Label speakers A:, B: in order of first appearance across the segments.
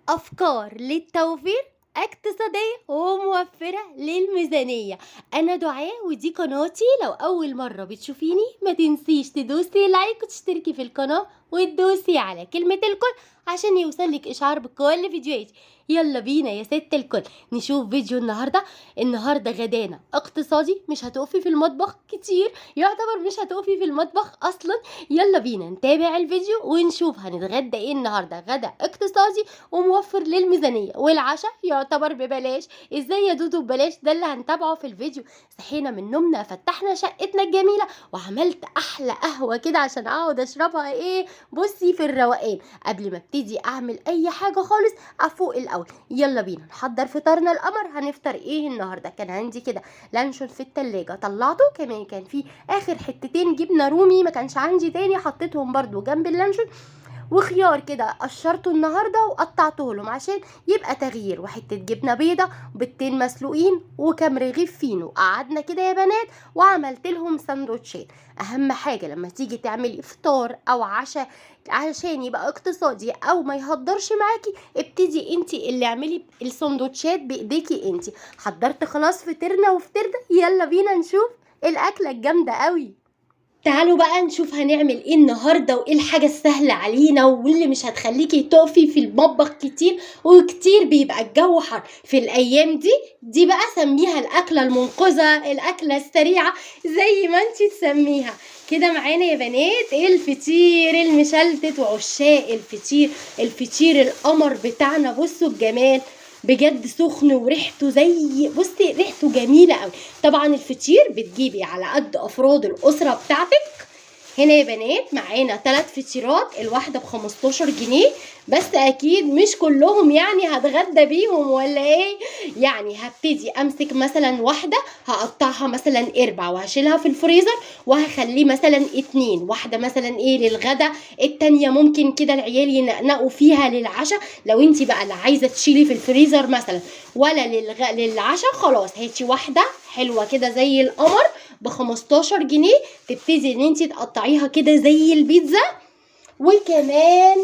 A: أفكار للتوفير اقتصادية وموفرة للميزانية. أنا دعاء ودي قناتي. لو أول مرة بتشوفيني ما تنسيش تدوسي لايك وتشتركي في القناة وتدوسي على كلمة الكل عشان يوصلك إشعار بكل فيديوهاتي. يلا بينا يا ست الكل نشوف فيديو النهاردة غدانا اقتصادي، مش هتقفي في المطبخ كتير، يعتبر مش هتقفي في المطبخ أصلا. يلا بينا نتابع الفيديو ونشوف هنتغدى ايه النهاردة. غدا اقتصادي وموفر للميزانية، والعشاء يعتبر ببلاش. ازاي يا دودو ببلاش؟ ده اللي هنتابعه في الفيديو. صحينا من نومنا، فتحنا شقتنا الجميلة، وعملت احلى قهوة كده عشان اقعد اشربها بصي في الروقان. قبل ما ابتدي اعمل اي حاجة خالص افوق الاول. يلا بينا نحضر فطارنا القمر. هنفطر ايه النهاردة؟ كان عندي كده لانشون في التلاجة طلعته، كمان كان في اخر حتتين جبنة رومي ما كانش عندي تاني، حطيتهم برضو جنب اللانشون، وخيار كده قشرته النهارده وقطعته لهم عشان يبقى تغيير، وحته جبنه بيضه وبيضتين مسلوقين وكام رغيف فينو. قعدنا كده يا بنات وعملت لهم سندوتشات. اهم حاجه لما تيجي تعملي فطار او عشاء علشان يبقى اقتصادي او ما يهدرش معاكي، ابتدي انتي اللي اعملي السندوتشات بايديكي انتي. حضرت خلاص فطرنا وفطرنا، يلا بينا نشوف الاكله الجامده قوي. تعالوا بقى نشوف هنعمل ايه النهارده، وايه الحاجه السهله علينا واللي مش هتخليكي تقفي في المطبخ كتير. وكتير بيبقى الجو حر في الايام دي بقى سميها الاكله المنقذه، الاكله السريعه، زي ما انتي تسميها كده. معانا يا بنات الفطير المشلتت وعشاق الفطير، الفطير القمر بتاعنا. بصوا الجمال بجد، سخن وريحته بصي ريحته جميله قوي. طبعا الفطير بتجيبي على قد افراد الاسره بتاعتك. هنا يا بنات معانا 3 فطيرات، الواحده ب15 جنيه، بس اكيد مش كلهم يعني هتغدى بيهم ولا ايه. يعني هبتدي امسك مثلا واحده، هقطعها مثلا اربع وهشيلها في الفريزر، وهخليه مثلا 2، واحده مثلا للغدا، التانيه ممكن كده العيال ينقنقوا فيها للعشاء. لو انت بقى لا عايزه تشيلي في الفريزر مثلا ولا للعشاء، خلاص هاتي واحده حلوه كده زي القمر ب15 جنيه، تبتدي ان انت تقطعيها كده زي البيتزا. وكمان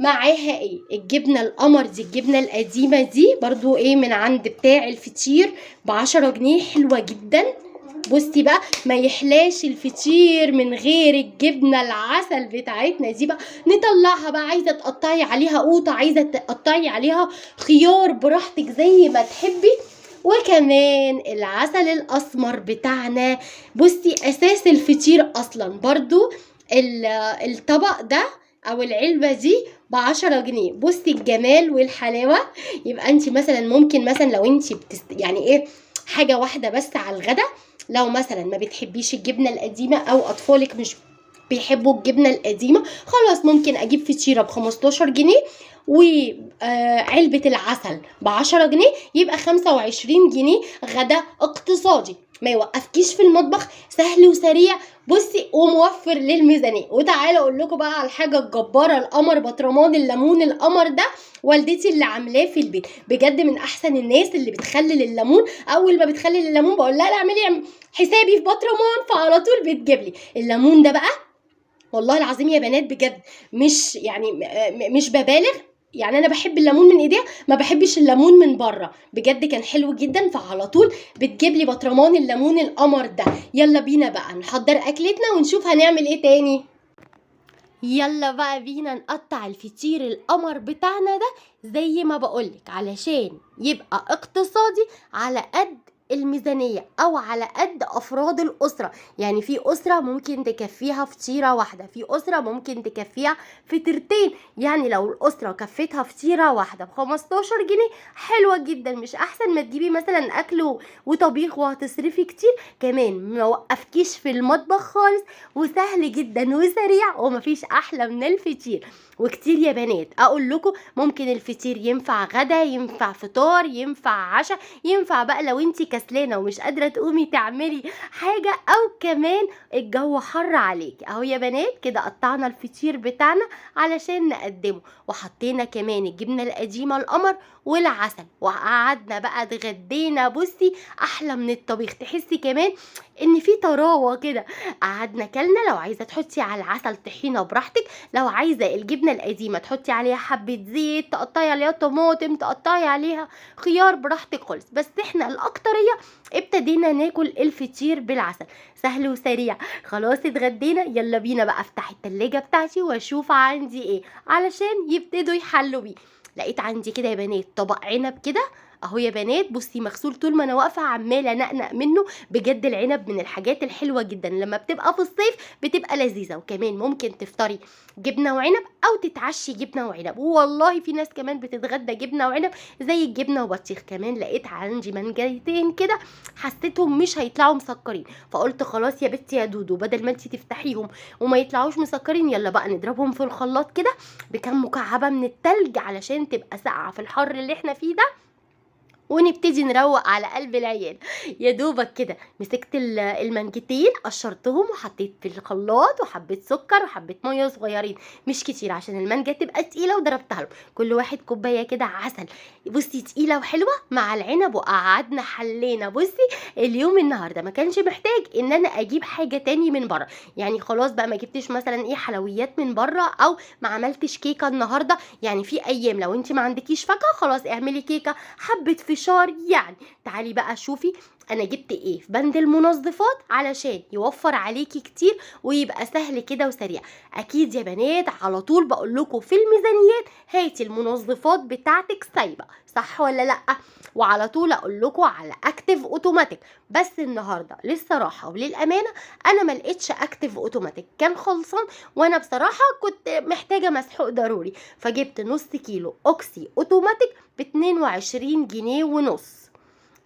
A: معاها الجبنه القمر دي، الجبنه القديمه دي برضو من عند بتاع الفطير ب10 جنيه، حلوه جدا. بصي بقى ما يحلاش الفطير من غير الجبنه العسل بتاعتنا دي بقى. نطلعها بقى، عايزه تقطعي عليها قوطه، عايزه تقطعي عليها خيار، براحتك زي ما تحبي. وكمان العسل الاسمر بتاعنا، بصي اساس الفطير اصلا برضو. الطبق ده او العلبه دي ب10 جنيه. بصي الجمال والحلاوه. يبقى انت مثلا ممكن مثلا لو انت يعني حاجه واحده بس على الغدا، لو مثلا ما بتحبيش الجبنه القديمه او اطفالك مش بيحبوا الجبنه القديمه، خلاص ممكن اجيب فطيره ب15 جنيه، وعلبة العسل ب10 جنيه، يبقى 25 جنيه. غدا اقتصادي ما يوقفكيش في المطبخ، سهل وسريع، بصي وموفر للميزانيه. وتعالى اقول لكم بقى على الحاجه الجباره، القمر بطرمان الليمون القمر ده والدتي اللي عاملاه في البيت، بجد من احسن الناس اللي بتخلل الليمون. اول ما بتخلل الليمون بقول لها لا اعملي حسابي في بطرمان، فعلى طول بتجيب لي الليمون ده بقى. والله العظيم يا بنات بجد مش يعني مش ببالغ، يعني انا بحب الليمون من ايديها، ما بحبش الليمون من بره. بجد كان حلو جدا، فعلى طول بتجيب لي بطرمان الليمون القمر ده. يلا بينا بقى نحضر اكلتنا ونشوف هنعمل ايه تاني. يلا بقى بينا نقطع الفطير القمر بتاعنا ده زي ما بقولك علشان يبقى اقتصادي على قد الميزانية او على قد افراد الاسرة. يعني في اسرة ممكن تكفيها فطيرة واحدة، في اسرة ممكن تكفيها فطيرتين. يعني لو الاسرة كفتها فطيرة واحدة ب15 جنيه، حلوة جدا. مش احسن ما تجيبي مثلا اكل وطبيخ وهتصرفي كتير، كمان ما وقفكيش في المطبخ خالص، وسهل جدا وسريع، ومفيش احلى من الفطير. وكتير يا بنات اقول لكم ممكن الفطير ينفع غدا، ينفع فطار، ينفع عشاء، ينفع بقى لو انت كسلانة ومش قادرة تقومي تعملي حاجة، أو كمان الجو حر عليكِ. أهو يا بنات كده قطّعنا الفطير بتاعنا علشان نقدّمه، وحطينا كمان الجبنة القديمة القمر والعسل، وقعدنا بقى اتغدينا بُصّي أحلى من الطبيخ، تحسّي كمان إن في طراوة كده. قعدنا كلنا، لو عايزة تحطّي على العسل طحينة براحتك، لو عايزة الجبنة القديمة تحطّي عليها حبّة زيت، تقطّعي عليها طماطم، تقطّعي عليها خيار، براحتك خالص. بس إحنا الأكترية ابتدينا ناكل الفطير بالعسل، سهل وسريع. خلاص اتغدينا، يالّا بينا بقى أفتح التلاجة بتاعتي وأشوف عندي إيه، علشان يبتدوا يحلّوا بيه. لقيت عندي كده يا بنات طبق عنب كده أهو يا بنات، بُصّي مغسول، طول ما أنا واقفة عمّالة أنقنق منه. بجد العنب من الحاجات الحلوة جدًا، لمّا بتبقى في الصيف بتبقى لذيذة، وكمان ممكن تفطري جبنة وعنب أو تتعشي جبنة وعنب، والله في ناس كمان بتتغدى جبنة وعنب زي الجبنة وبطيخ. كمان لقيت عندي مانجايتين كده حسيتهم مش هيطلعوا مسكرين، فقُلت خلاص يا بنتي يا دودو، بدل ما أنتِ تفتحيهم وما يطلعوش مسكرين، يالّا بقى نضربهم في الخلاط كده بكام مكعبة من التلج علشان تبقى ساقعة في الحر اللي إحنا فيه ده، ونبتدي نروق على قلب العيال. يا دوبك كده مسكت المانجتين قشرتهم وحطيت في الخلاط وحبيت سكر وحبيت ميه صغيرين مش كتير عشان المانجا تبقى تقيله، وضربتها لهم كل واحد كوبايه كده عسل، بصي تقيله وحلوه مع العنب. وقعدنا حلينا. بصي اليوم النهارده ما كانش محتاج ان انا اجيب حاجه تاني من بره، يعني خلاص بقى ما جبتش مثلا ايه حلويات من بره، او ما عملتش كيكه النهارده. يعني في ايام لو انت ما عندكيش فاكهه خلاص اعملي كيكه، حبة فشار يعني. تعالي بقى شوفي انا جبت ايه في بند المنظفات علشان يوفر عليكي كتير ويبقى سهل كده وسريع. اكيد يا بنات على طول بقول لكم في الميزانيات هاتي المنظفات بتاعتك سايبه، صح ولا لا؟ وعلى طول اقول لكم على اكتف اوتوماتيك، بس النهارده للصراحه وللامانه انا ما لقيتش اكتف اوتوماتيك، كان خلصان، وانا بصراحه كنت محتاجه مسحوق ضروري، فجبت نص كيلو اوكسي اوتوماتيك ب22 جنيه ونص.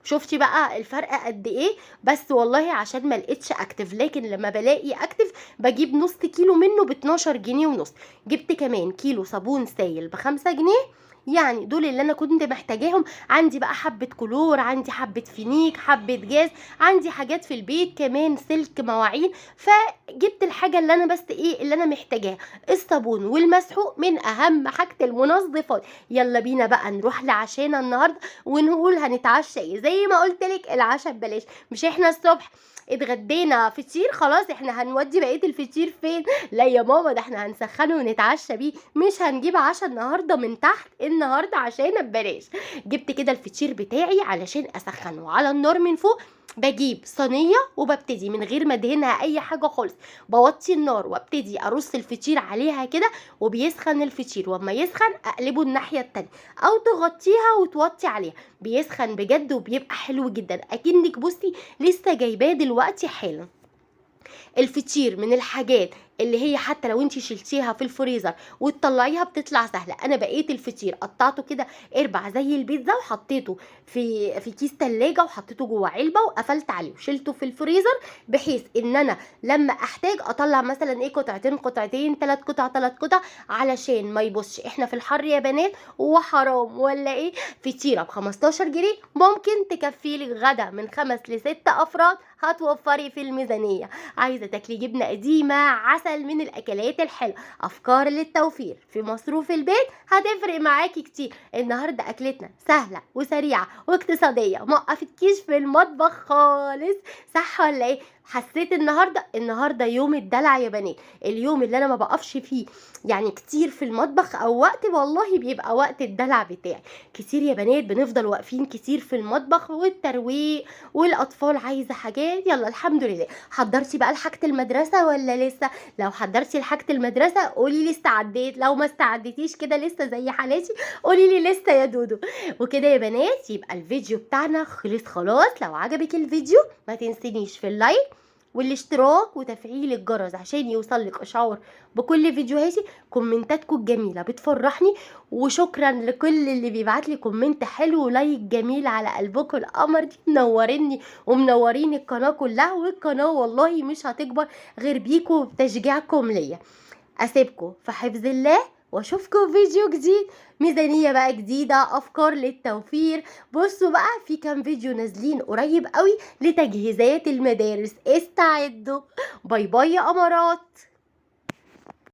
A: شفتي بقى الفرق قد ايه؟ بس والله عشان ما لقيتش اكتف، لكن لما بلاقي اكتف بجيب نص كيلو منه ب12 جنيه ونص. جبت كمان كيلو صابون سايل ب5 جنيه، يعني دول اللي انا كنت محتاجاهم. عندي بقى حبة كلور، عندي حبة فينيك، حبة جاز، عندي حاجات في البيت كمان سلك مواعين، فجبت الحاجة اللي انا بس ايه اللي انا محتاجاها. الصابون والمسحوق من اهم حاجة المنظفات. يلا بينا بقى نروح لعشانا النهاردة ونقول هنتعشى ايه. زي ما قلت لك العشاء ببلاش، مش احنا الصبح اتغدينا فطير خلاص احنا هنودي بقيه الفطير فين؟ لا يا ماما، ده احنا هنسخنه ونتعشى بيه، مش هنجيب عشاء النهارده من تحت، النهارده عشانا ببلاش. جبت كده الفطير بتاعي علشان اسخنه على النار من فوق. بجيب صينيه وببتدي من غير ما ادهنها اي حاجه خالص، بوطي النار وابتدي ارص الفطير عليها كده، وبيسخن الفطير، واما يسخن اقلبه الناحيه التانيه او تغطيها وتوطي عليها. بيسخن بجد وبيبقى حلو جدا، اكنك بصي لسه جايباه دلوقتي حالا. الفطير من الحاجات اللي هي حتى لو انتي شلتيها في الفريزر وتطلعيها بتطلع سهله. انا بقيت الفطير قطعته كده اربع زي البيتزا، وحطيته في كيس تلاجة، وحطيته جوه علبه وقفلت عليه وشلته في الفريزر، بحيث ان انا لما احتاج اطلع مثلا ايه قطعتين قطعتين 3 قطع 3 قطع، علشان ما يبصش. احنا في الحر يا بنات وحرام ولا ايه؟ فطيره ب15 جنيه ممكن تكفيلك غدا من 5 ل6 افراد، هتوفري في الميزانيه. عايزه تاكلي جبنه قديمه، عسل، من الاكلات الحلوه، افكار للتوفير في مصروف البيت هتفرق معاكي كتير. النهارده اكلتنا سهله وسريعه واقتصاديه، ما وقفتكيش في المطبخ خالص، صح ولا ايه؟ حسيت النهارده يوم الدلع يا بنات، اليوم اللي انا ما بقفش فيه يعني كتير في المطبخ، او وقت والله بيبقى وقت الدلع بتاعي كتير يا بنات. بنفضل واقفين كتير في المطبخ والترويق، والاطفال عايزه حاجات. يلا الحمد لله. حضرتي بقى لحاجه المدرسه ولا لسه؟ لو حضرتي لحاجه المدرسه قولي لي استعديت، لو ما استعديتيش كده لسه زي حالاتي قولي لي لسه يا دودو. وكده يا بنات يبقى الفيديو بتاعنا خلص خلاص. لو عجبك الفيديو ما تنسينيش في اللايك والاشتراك وتفعيل الجرس عشان يوصلك اشعار بكل فيديوهاتي. كومنتاتكم الجميله بتفرحني، وشكرا لكل اللي بيبعت لي كومنت حلو ولايك جميل على قلبكم القمر دي، منوريني ومنورين القناه كلها، والقناه والله مش هتكبر غير بيكم وبتشجيعكم ليا. اسيبكم في حفظ الله، واشوفكم في فيديو جديد. ميزانية بقى جديدة، افكار للتوفير. بصوا بقى في كام فيديو نازلين قريب قوي لتجهيزات المدارس، استعدوا. باي باي يا امارات.